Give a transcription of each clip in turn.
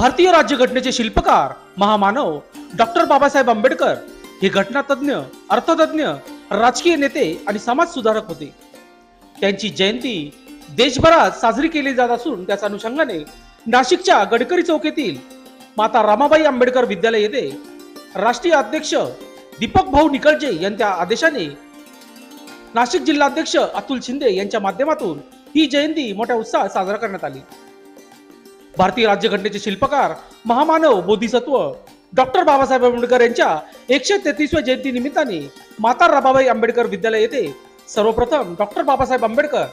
भारतीय राज्यघटनेचे शिल्पकार महामानव डॉक्टर बाबासाहेब आंबेडकर हे घटनातज्ञ, अर्थतज्ञ, राजकीय नेते आणि समाज सुधारक होते. त्यांची जयंती देशभरात साजरी केली जात असून त्याच्या अनुषंगाने नाशिकच्या गडकरी चौक येथील माता रमाबाई आंबेडकर विद्यालय येथे राष्ट्रीय अध्यक्ष दीपक भाऊ निकळजे यांच्या आदेशाने नाशिक जिल्हाध्यक्ष अतुल शिंदे यांच्या माध्यमातून ही जयंती मोठ्या उत्साहात साजरा करण्यात आली. भारतीय राज्यघटनेचे शिल्पकार महामानव बोधिसत्व डॉक्टर बाबासाहेब आंबेडकर यांच्या 133व्या जयंती निमित्ताने माता रमाबाई आंबेडकर विद्यालय येथे सर्वप्रथम डॉक्टर बाबासाहेब आंबेडकर,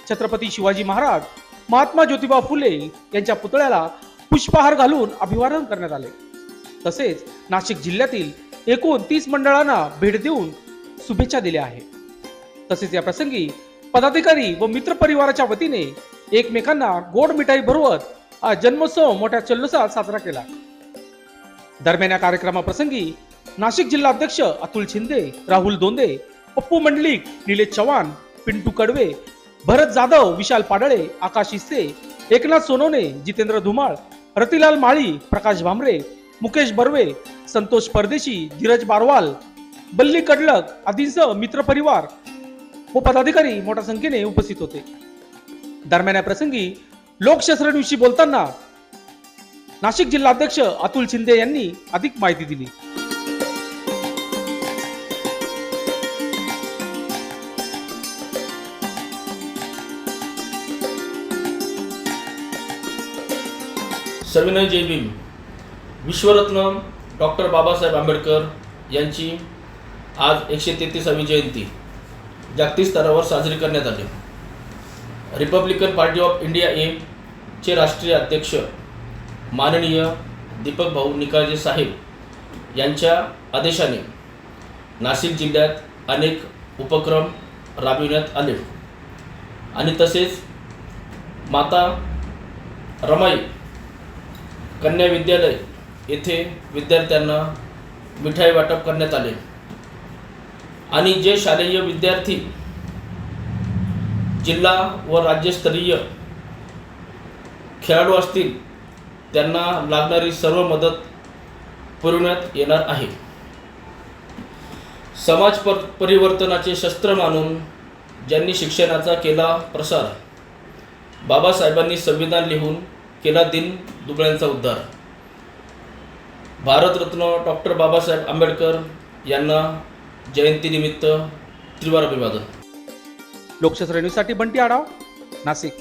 छत्रपती शिवाजी महाराज, महात्मा ज्योतिबा फुले यांच्या पुतळ्याला पुष्पहार घालून अभिवादन करण्यात आले. तसेच नाशिक जिल्ह्यातील एकूण 30 मंडळांना भेट देऊन शुभेच्छा दिल्या आहेत. तसेच या प्रसंगी पदाधिकारी व मित्र परिवाराच्या वतीने एकमेकांना गोड मिठाई भरवत हा जन्मोत्सव मोठ्या जल्लोषात साजरा केला. दरम्यान या कार्यक्रमाप्रसंगी नाशिक जिल्हाध्यक्ष अतुल शिंदे, राहुल दोंदे, पप्पू मंडलिक, निलेश चव्हाण, पिंटू कडवे, भरत जाधव, विशाल पाडळे, आकाश इस्ते, एकनाथ सोनवणे, जितेंद्र धुमाळ, रतिलाल माळी, प्रकाश भामरे, मुकेश बर्वे, संतोष परदेशी, धीरज बारवाल, बल्ली कडलक आदींसह मित्र परिवार व पदाधिकारी मोठ्या संख्येने उपस्थित होते. दरम्यान या प्रसंगी लोकशास्त्राविषयी बोलताना नाशिक जिल्हाध्यक्ष अतुल शिंदे यांनी अधिक माहिती दिली. सविनय जय भीम. विश्वरत्न डॉक्टर बाबासाहेब आंबेडकर यांची आज 133वी जयंती जागतिक स्तरावर साजरी करण्यात आली. रिपब्लिकन पार्टी ऑफ इंडिया चे राष्ट्रीय अध्यक्ष माननीय दीपक भाऊ निकळजे साहेब यांच्या आदेशाने नाशिक जिल्ह्यात अनेक उपक्रम राबविण्यात आले आणि तसेच माता रमाई कन्या विद्यालय येथे विद्यार्थ्यांना मिठाई वाटप करण्यात आले आणि जे शालेय विद्यार्थी जिल्हा व राज्यस्तरीय खेळाडू असतील त्यांना लागणारी सर्व मदत पुरवण्यात येणार आहे. समाज परिवर्तनाचे शस्त्र मानून ज्यांनी शिक्षणाचा केला प्रसार, बाबासाहेबांनी संविधान लिहून केला दीन दुबळ्यांचा उद्धार. भारतरत्न डॉक्टर बाबासाहेब आंबेडकर यांना जयंतीनिमित्त त्रिवार अभिवादन. लोकशास्त्र न्यूजसाठी बंटी आढाव, नाशिक.